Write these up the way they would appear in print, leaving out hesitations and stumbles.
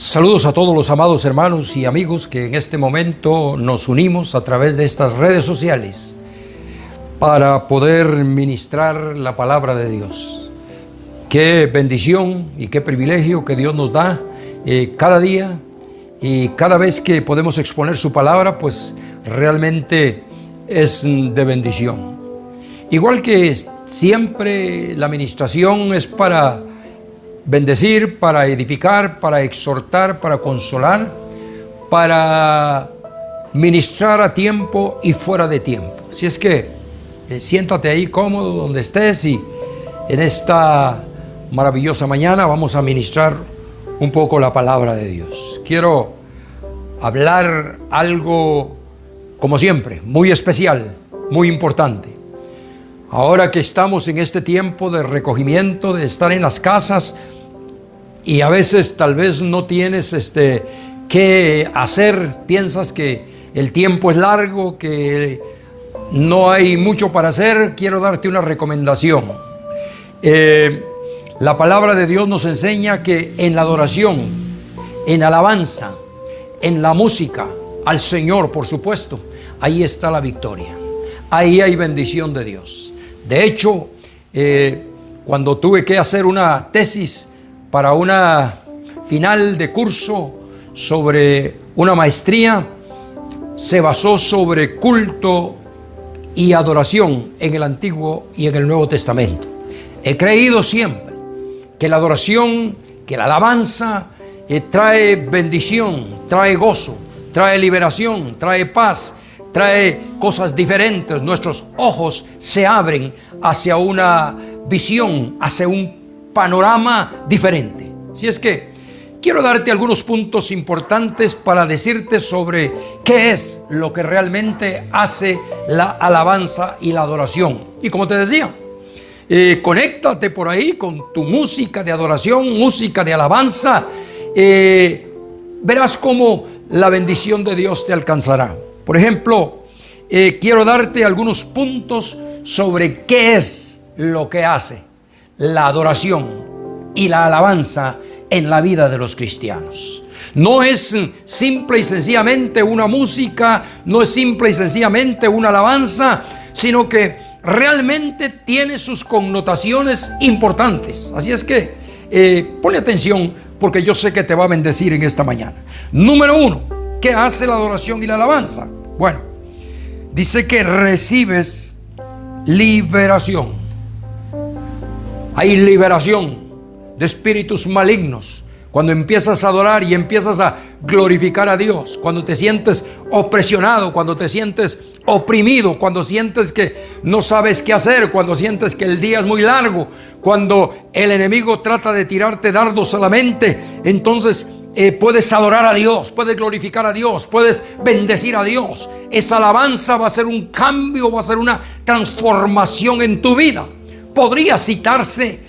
Saludos a todos los amados hermanos y amigos que en este momento nos unimos a través de estas redes sociales para poder ministrar la palabra de Dios. Qué bendición y qué privilegio que Dios nos da cada día y cada vez que podemos exponer su palabra, pues realmente es de bendición. Igual que siempre la ministración es para bendecir, para edificar, para exhortar, para consolar, para ministrar a tiempo y fuera de tiempo. Así es que siéntate ahí cómodo donde estés y en esta maravillosa mañana vamos a ministrar un poco la palabra de Dios. Quiero hablar algo, como siempre, muy especial, muy importante. Ahora que estamos en este tiempo de recogimiento, de estar en las casas y a veces tal vez no tienes qué hacer, piensas que el tiempo es largo, que no hay mucho para hacer, quiero darte una recomendación. La palabra de Dios nos enseña que en la adoración, en alabanza, en la música, al Señor, por supuesto, ahí está la victoria. Ahí hay bendición de Dios. De hecho, cuando tuve que hacer una tesis para una final de curso sobre una maestría, se basó sobre culto y adoración en el Antiguo y en el Nuevo Testamento. He creído siempre que la adoración, que la alabanza trae bendición, trae gozo, trae liberación, trae paz, trae cosas diferentes. Nuestros ojos se abren hacia una visión, hacia un panorama diferente. Así es que quiero darte algunos puntos importantes para decirte sobre qué es lo que realmente hace la alabanza y la adoración. Y como te decía, conéctate por ahí con tu música de adoración, música de alabanza. Verás cómo la bendición de Dios te alcanzará. Por ejemplo, quiero darte algunos puntos sobre qué es lo que hace la adoración y la alabanza en la vida de los cristianos. No es simple y sencillamente una música, no es simple y sencillamente una alabanza, sino que realmente tiene sus connotaciones importantes. Así es que ponle atención porque yo sé que te va a bendecir en esta mañana. Número 1, ¿qué hace la adoración y la alabanza? Bueno, dice que recibes liberación. Hay liberación de espíritus malignos cuando empiezas a adorar y empiezas a glorificar a Dios. Cuando te sientes opresionado, cuando te sientes oprimido, cuando sientes que no sabes qué hacer, cuando sientes que el día es muy largo, cuando el enemigo trata de tirarte dardos a la mente, entonces puedes adorar a Dios, puedes glorificar a Dios, puedes bendecir a Dios. Esa alabanza va a ser un cambio, va a ser una transformación en tu vida. Podría citarse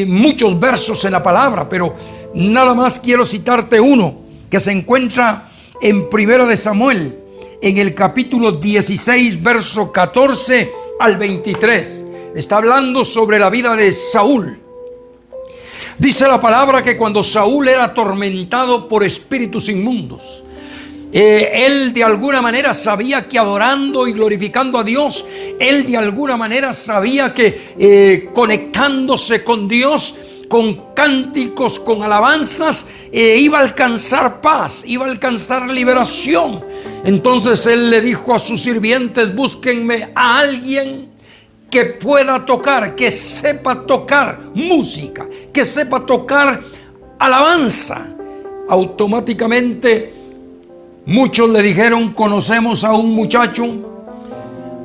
muchos versos en la palabra, pero nada más quiero citarte uno que se encuentra en Primera de Samuel, en el capítulo 16, verso 14 al 23. Está hablando sobre la vida de Saúl. Dice la palabra que cuando Saúl era atormentado por espíritus inmundos, él de alguna manera sabía que adorando y glorificando a Dios, él de alguna manera sabía que conectándose con Dios, con cánticos, con alabanzas, iba a alcanzar paz, iba a alcanzar liberación. Entonces él le dijo a sus sirvientes: búsquenme a alguien que pueda tocar, que sepa tocar música, que sepa tocar alabanza. Automáticamente muchos le dijeron: conocemos a un muchacho,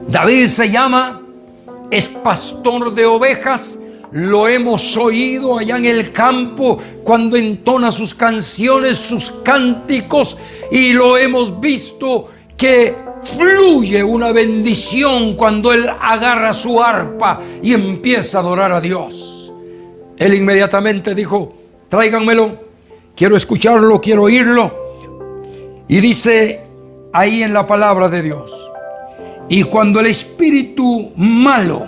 David se llama, es pastor de ovejas, lo hemos oído allá en el campo cuando entona sus canciones, sus cánticos, y lo hemos visto que fluye una bendición cuando él agarra su arpa y empieza a adorar a Dios. Él inmediatamente dijo: tráiganmelo, quiero escucharlo, quiero oírlo. Y dice ahí en la palabra de Dios: y cuando el espíritu malo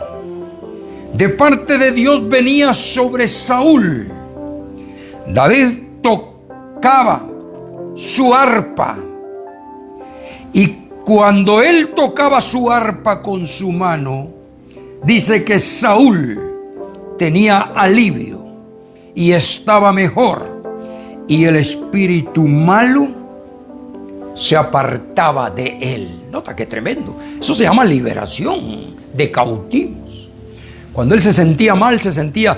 de parte de Dios venía sobre Saúl, David tocaba su arpa. Y cuando él tocaba su arpa con su mano, dice que Saúl tenía alivio y estaba mejor. Y el espíritu malo se apartaba de él. Nota qué tremendo. Eso se llama liberación de cautivos. Cuando él se sentía mal, se sentía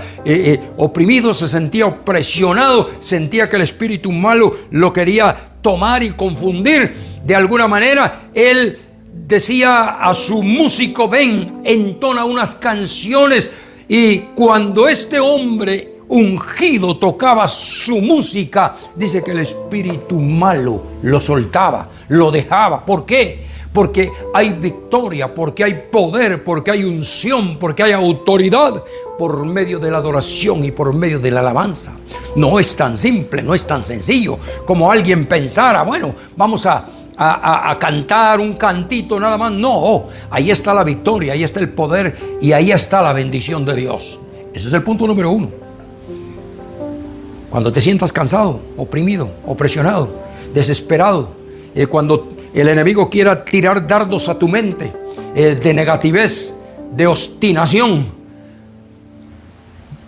oprimido, se sentía opresionado, sentía que el espíritu malo lo quería tomar y confundir de alguna manera, él decía a su músico: ven, entona unas canciones. Y cuando este hombre ungido tocaba su música, dice que el espíritu malo lo soltaba, lo dejaba. ¿Por qué? Porque hay victoria, porque hay poder, porque hay unción, porque hay autoridad por medio de la adoración y por medio de la alabanza. No es tan simple, no es tan sencillo como alguien pensara: bueno, vamos a cantar un cantito nada más. No, ahí está la victoria, ahí está el poder y ahí está la bendición de Dios. Ese es el punto número uno. Cuando te sientas cansado, oprimido, opresionado, desesperado, cuando el enemigo quiera tirar dardos a tu mente de negativez, de obstinación,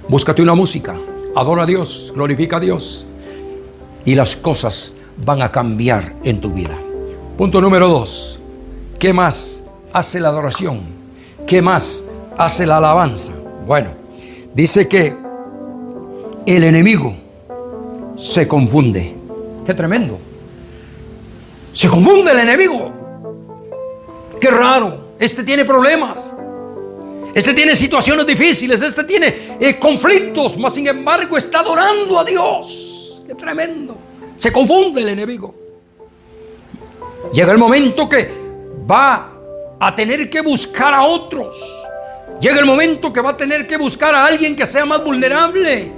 búscate una música, adora a Dios, glorifica a Dios y las cosas van a cambiar en tu vida. Punto número 2. ¿Qué más hace la adoración? ¿Qué más hace la alabanza? Bueno, dice que el enemigo se confunde. ¡Qué tremendo! Se confunde el enemigo. ¡Qué raro! Este tiene problemas. Este tiene situaciones difíciles. Este tiene conflictos. Mas sin embargo está adorando a Dios. ¡Qué tremendo! Se confunde el enemigo. Llega el momento que va a tener que buscar a otros. Llega el momento que va a tener que buscar a alguien que sea más vulnerable.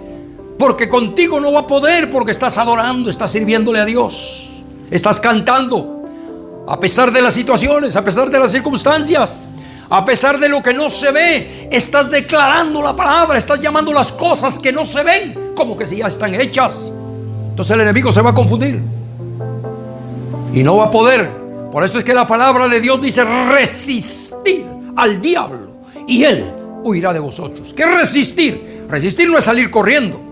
Porque contigo no va a poder, porque estás adorando, estás sirviéndole a Dios. Estás cantando. A pesar de las situaciones, a pesar de las circunstancias, a pesar de lo que no se ve, estás declarando la palabra, estás llamando las cosas que no se ven como que si ya están hechas. Entonces el enemigo se va a confundir y no va a poder. Por eso es que la palabra de Dios dice: resistir al diablo y él huirá de vosotros. ¿Qué es resistir? Resistir no es salir corriendo.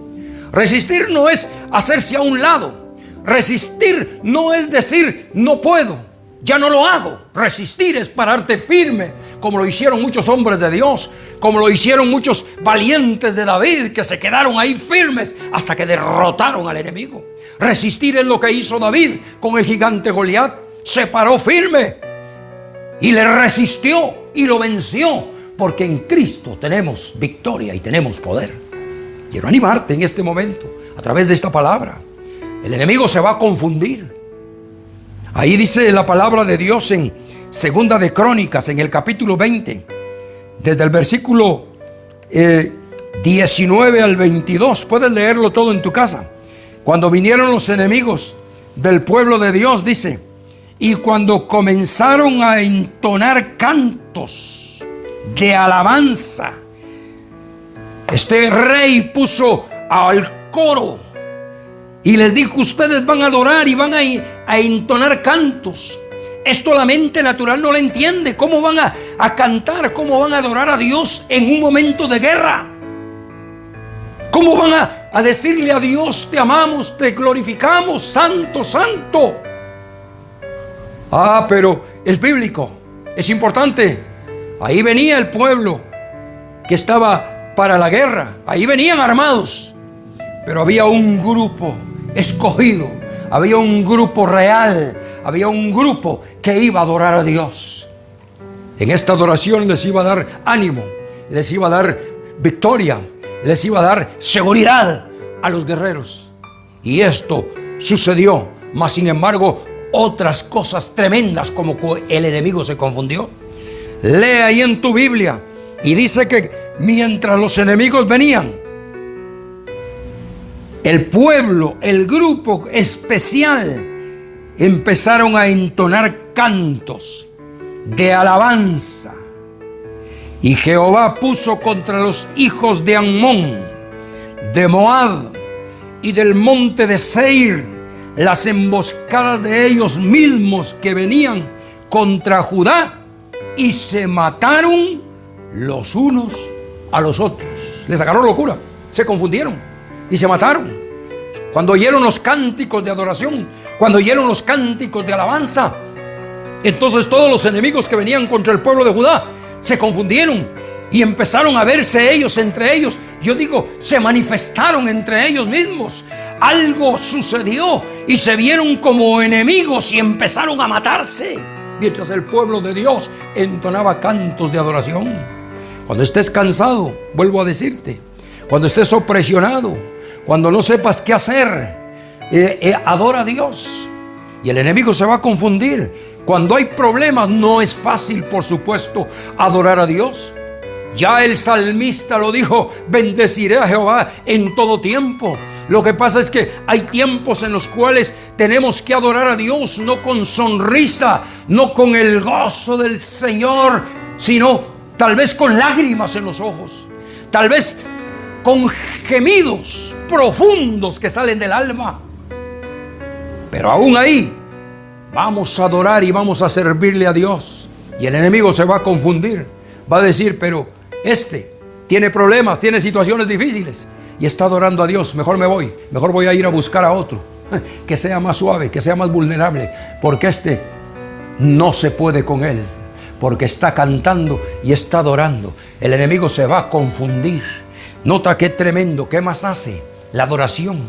Resistir no es hacerse a un lado. Resistir no es decir: no puedo, ya no lo hago. Resistir es pararte firme, como lo hicieron muchos hombres de Dios, como lo hicieron muchos valientes de David, que se quedaron ahí firmes hasta que derrotaron al enemigo. Resistir es lo que hizo David con el gigante Goliat. Se paró firme y le resistió y lo venció, porque en Cristo tenemos victoria y tenemos poder. Quiero animarte en este momento a través de esta palabra. El enemigo se va a confundir. Ahí dice la palabra de Dios en Segunda de Crónicas, en el capítulo 20, desde el versículo 19 al 22. Puedes leerlo todo en tu casa. Cuando vinieron los enemigos del pueblo de Dios, dice: y cuando comenzaron a entonar cantos de alabanza, este rey puso al coro y les dijo: ustedes van a adorar y van a entonar cantos. Esto la mente natural no lo entiende. ¿Cómo van a cantar? ¿Cómo van a adorar a Dios en un momento de guerra? ¿Cómo van a decirle a Dios: te amamos, te glorificamos, santo, santo? Pero es bíblico, es importante. Ahí venía el pueblo que estaba para la guerra. Ahí venían armados. Pero había un grupo escogido, había un grupo real, había un grupo que iba a adorar a Dios. En esta adoración les iba a dar ánimo, les iba a dar victoria, les iba a dar seguridad a los guerreros. Y esto sucedió. Mas sin embargo, otras cosas tremendas, como el enemigo se confundió. Lee ahí en tu Biblia y dice que mientras los enemigos venían, el pueblo, el grupo especial, empezaron a entonar cantos de alabanza. Y Jehová puso contra los hijos de Amón, de Moab y del monte de Seir las emboscadas de ellos mismos que venían contra Judá y se mataron los unos a los otros. Les agarró locura, se confundieron y se mataron. Cuando oyeron los cánticos de adoración, cuando oyeron los cánticos de alabanza, entonces todos los enemigos que venían contra el pueblo de Judá se confundieron y empezaron a verse ellos entre ellos. Yo digo, se manifestaron entre ellos mismos. Algo sucedió y se vieron como enemigos y empezaron a matarse, mientras el pueblo de Dios entonaba cantos de adoración. Cuando estés cansado, vuelvo a decirte, cuando estés opresionado, cuando no sepas qué hacer, adora a Dios y el enemigo se va a confundir. Cuando hay problemas, no es fácil, por supuesto, adorar a Dios. Ya el salmista lo dijo: bendeciré a Jehová en todo tiempo. Lo que pasa es que hay tiempos en los cuales tenemos que adorar a Dios, no con sonrisa, no con el gozo del Señor, sino tal vez con lágrimas en los ojos, tal vez con gemidos profundos que salen del alma. Pero aún ahí vamos a adorar y vamos a servirle a Dios. Y el enemigo se va a confundir, va a decir: pero tiene problemas, tiene situaciones difíciles y está adorando a Dios, mejor me voy, mejor voy a ir a buscar a otro que sea más suave, que sea más vulnerable, porque no se puede con él, porque está cantando y está adorando. El enemigo se va a confundir. Nota qué tremendo. ¿Qué más hace? La adoración.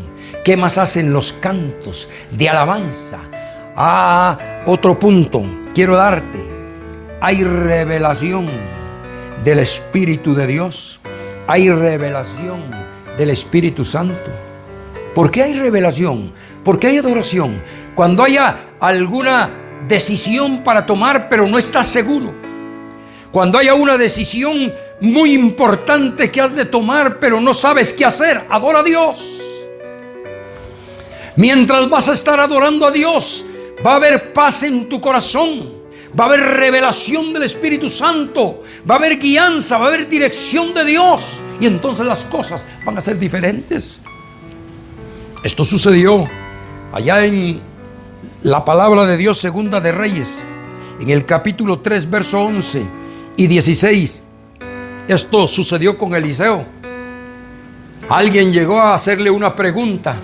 ¿Qué más hacen los cantos de alabanza? Otro punto quiero darte. Hay revelación del Espíritu de Dios. Hay revelación del Espíritu Santo. ¿Por qué hay revelación? ¿Por qué hay adoración? Cuando haya alguna decisión para tomar, pero no estás seguro. Cuando haya una decisión muy importante que has de tomar, pero no sabes qué hacer, adora a Dios. Mientras vas a estar adorando a Dios, va a haber paz en tu corazón, va a haber revelación del Espíritu Santo, va a haber guianza, va a haber dirección de Dios, y entonces las cosas van a ser diferentes. Esto sucedió allá en la palabra de Dios, segunda de Reyes, en el capítulo 3, verso 11 y 16. Esto sucedió con Eliseo. Alguien llegó a hacerle una pregunta: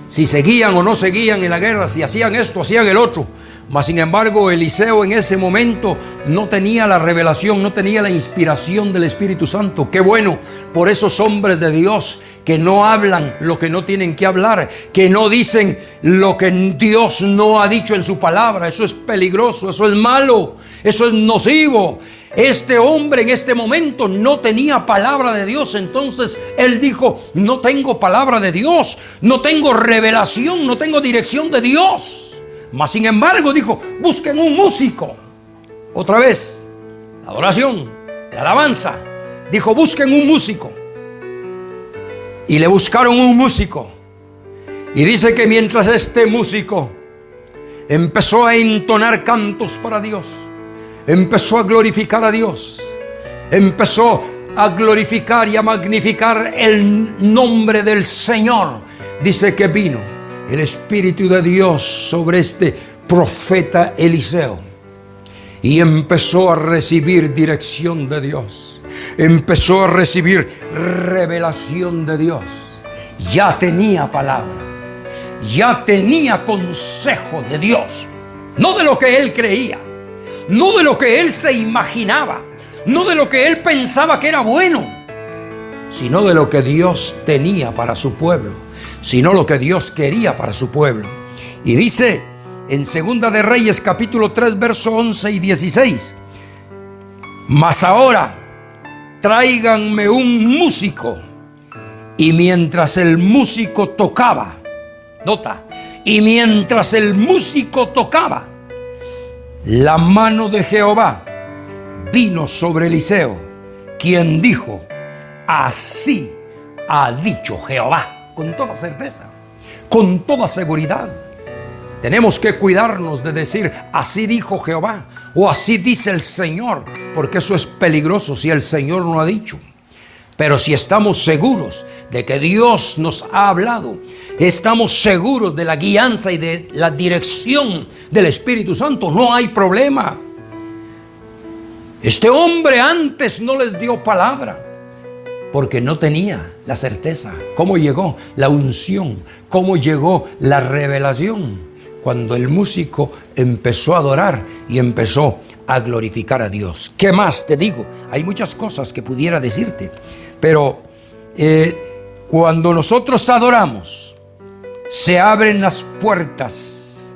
si seguían o no seguían en la guerra, si hacían esto, hacían el otro. Mas sin embargo, Eliseo en ese momento no tenía la revelación, no tenía la inspiración del Espíritu Santo. Qué bueno por esos hombres de Dios que no hablan lo que no tienen que hablar, que no dicen lo que Dios no ha dicho en su palabra. Eso es peligroso, eso es malo, eso es nocivo. Este hombre en este momento no tenía palabra de Dios. Entonces él dijo: no tengo palabra de Dios, no tengo revelación, no tengo dirección de Dios. Mas sin embargo dijo: busquen un músico. Otra vez, la adoración, la alabanza. Dijo: busquen un músico. Y le buscaron un músico. Y dice que mientras este músico empezó a entonar cantos para Dios, empezó a glorificar a Dios, empezó a glorificar y a magnificar el nombre del Señor, dice que vino el Espíritu de Dios sobre este profeta Eliseo y empezó a recibir dirección de Dios, empezó a recibir revelación de Dios. Ya tenía palabra, ya tenía consejo de Dios, no de lo que él creía, no de lo que él se imaginaba, no de lo que él pensaba que era bueno, sino de lo que Dios tenía para su pueblo, sino lo que Dios quería para su pueblo. Y dice en Segunda de Reyes capítulo 3 verso 11 y 16: mas ahora tráiganme un músico. Y mientras el músico tocaba, nota, y mientras el músico tocaba, la mano de Jehová vino sobre Eliseo, quien dijo: así ha dicho Jehová. Con toda certeza, con toda seguridad. Tenemos que cuidarnos de decir: así dijo Jehová, o así dice el Señor, porque eso es peligroso si el Señor no ha dicho. Pero si estamos seguros de que Dios nos ha hablado, estamos seguros de la guianza y de la dirección del Espíritu Santo, no hay problema. Este hombre antes no les dio palabra porque no tenía la certeza. ¿Cómo llegó la unción? ¿Cómo llegó la revelación? Cuando el músico empezó a adorar y empezó a glorificar a Dios. ¿Qué más te digo? Hay muchas cosas que pudiera decirte, pero cuando nosotros adoramos, se abren las puertas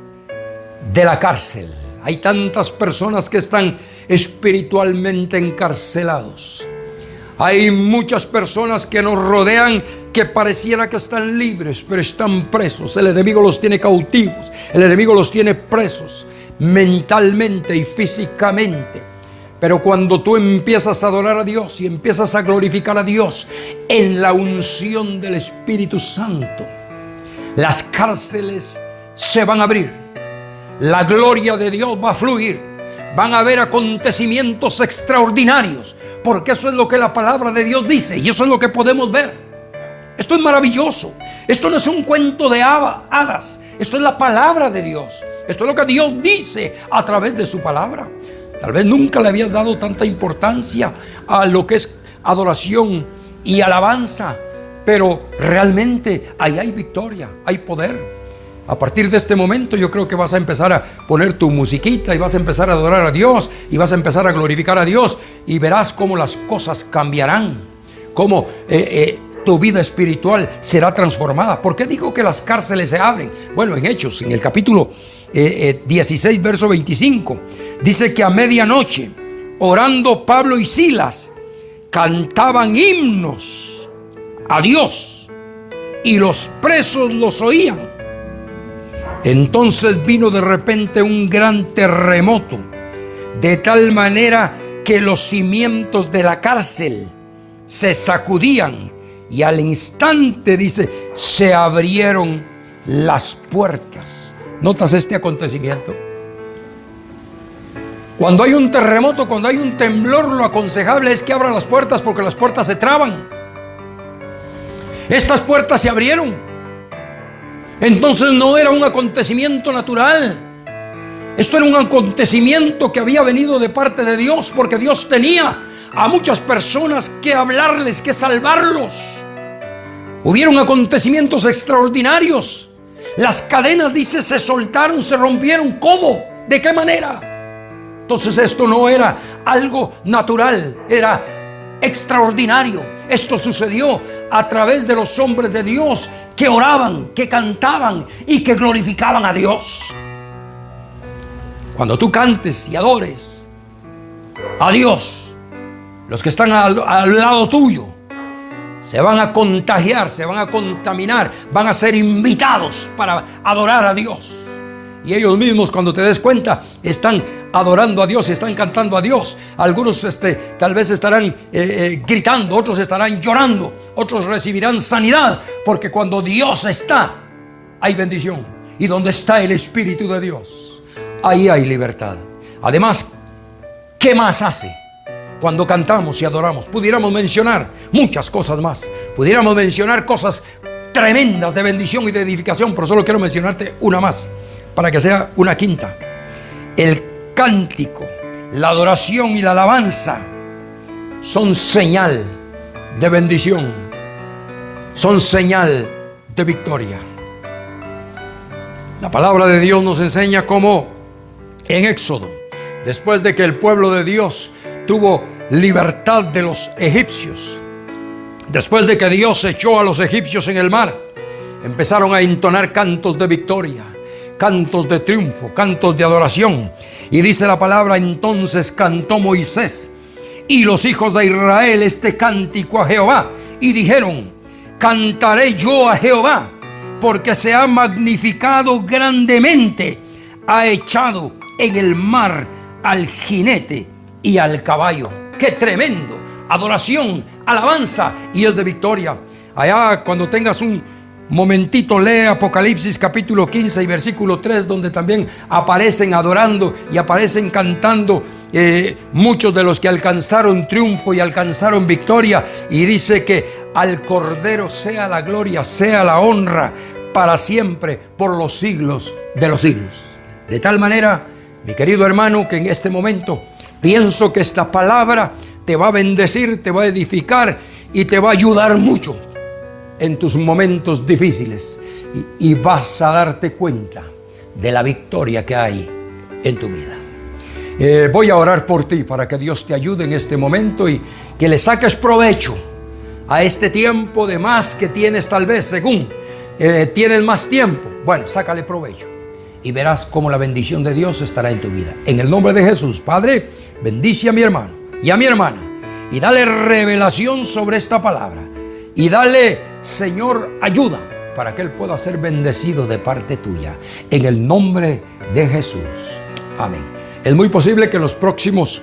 de la cárcel. Hay tantas personas que están espiritualmente encarcelados. Hay muchas personas que nos rodean que pareciera que están libres, pero están presos. El enemigo los tiene cautivos. El enemigo los tiene presos mentalmente y físicamente. Pero cuando tú empiezas a adorar a Dios y empiezas a glorificar a Dios en la unción del Espíritu Santo, las cárceles se van a abrir. La gloria de Dios va a fluir. Van a haber acontecimientos extraordinarios, porque eso es lo que la palabra de Dios dice y eso es lo que podemos ver. Esto es maravilloso. Esto no es un cuento de hadas. Esto es la palabra de Dios. Esto es lo que Dios dice a través de su palabra. Tal vez nunca le habías dado tanta importancia a lo que es adoración y alabanza, pero realmente ahí hay victoria, hay poder. A partir de este momento yo creo que vas a empezar a poner tu musiquita y vas a empezar a adorar a Dios y vas a empezar a glorificar a Dios y verás cómo las cosas cambiarán, cómo tu vida espiritual será transformada. ¿Por qué digo que las cárceles se abren? Bueno, en Hechos, en el capítulo 16, verso 25, dice que a medianoche, orando Pablo y Silas, cantaban himnos a Dios y los presos los oían. Entonces vino de repente un gran terremoto, de tal manera que los cimientos de la cárcel se sacudían y al instante, dice, se abrieron las puertas. ¿Notas este acontecimiento? Cuando hay un terremoto, cuando hay un temblor, lo aconsejable es que abran las puertas porque las puertas se traban. Estas puertas se abrieron. Entonces no era un acontecimiento natural. Esto era un acontecimiento que había venido de parte de Dios, porque Dios tenía a muchas personas que hablarles, que salvarlos. Hubieron acontecimientos extraordinarios. Las cadenas, dice, se soltaron, se rompieron. ¿Cómo? ¿De qué manera? Entonces esto no era algo natural, era extraordinario. Esto sucedió a través de los hombres de Dios que oraban, que cantaban y que glorificaban a Dios. Cuando tú cantes y adores a Dios, los que están al lado tuyo se van a contagiar, se van a contaminar, van a ser invitados para adorar a Dios. Y ellos mismos, cuando te des cuenta, están adorando a Dios, están cantando a Dios. Algunos tal vez estarán gritando, otros estarán llorando, otros recibirán sanidad, porque cuando Dios está, hay bendición. Y donde está el Espíritu de Dios, ahí hay libertad. Además, ¿qué más hace cuando cantamos y adoramos? Pudiéramos mencionar muchas cosas más. Pudiéramos mencionar cosas tremendas de bendición y de edificación, pero solo quiero mencionarte una más, para que sea una quinta. El cántico, la adoración y la alabanza son señal de bendición, son señal de victoria. La palabra de Dios nos enseña cómo en Éxodo, después de que el pueblo de Dios tuvo libertad de los egipcios, después de que Dios echó a los egipcios en el mar, empezaron a entonar cantos de victoria, cantos de triunfo, cantos de adoración. Y dice la palabra: entonces cantó Moisés y los hijos de Israel este cántico a Jehová, y dijeron: cantaré yo a Jehová, porque se ha magnificado grandemente, ha echado en el mar al jinete y al caballo. ¡Qué tremendo! Adoración, alabanza, y es de victoria. Allá, cuando tengas un momentito, lee Apocalipsis capítulo 15 y versículo 3, donde también aparecen adorando y aparecen cantando muchos de los que alcanzaron triunfo y alcanzaron victoria, y dice que al Cordero sea la gloria, sea la honra para siempre, por los siglos de los siglos. De tal manera, mi querido hermano, que en este momento pienso que esta palabra te va a bendecir, te va a edificar y te va a ayudar mucho en tus momentos difíciles, y vas a darte cuenta de la victoria que hay en tu vida. Voy a orar por ti para que Dios te ayude en este momento y que le saques provecho a este tiempo de más que tienes, tal vez según tienes más tiempo. Bueno, sácale provecho y verás cómo la bendición de Dios estará en tu vida. En el nombre de Jesús, Padre, bendice a mi hermano y a mi hermana y dale revelación sobre esta palabra, y dale, Señor, ayuda para que él pueda ser bendecido de parte tuya, en el nombre de Jesús. Amén. Es muy posible que en los próximos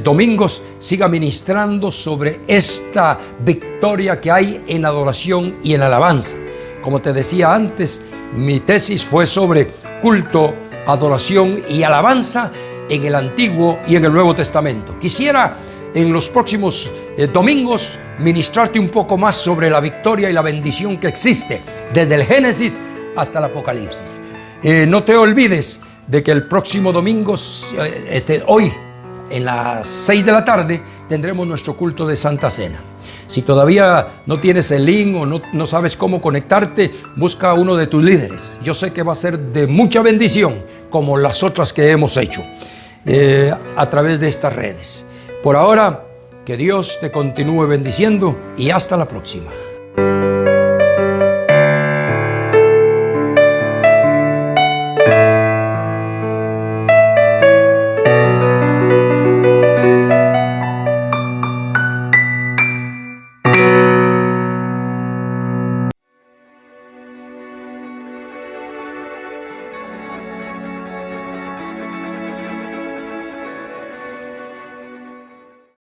domingos siga ministrando sobre esta victoria que hay en adoración y en alabanza. Como te decía antes, mi tesis fue sobre culto, adoración y alabanza en el Antiguo y en el Nuevo Testamento. Quisiera en los próximos domingos ministrarte un poco más sobre la victoria y la bendición que existe desde el Génesis hasta el Apocalipsis. No te olvides de que el próximo domingo, hoy en las 6 de la tarde, tendremos nuestro culto de Santa Cena. Si todavía no tienes el link o no sabes cómo conectarte, busca a uno de tus líderes. Yo sé que va a ser de mucha bendición, como las otras que hemos hecho a través de estas redes. Por ahora, que Dios te continúe bendiciendo y hasta la próxima.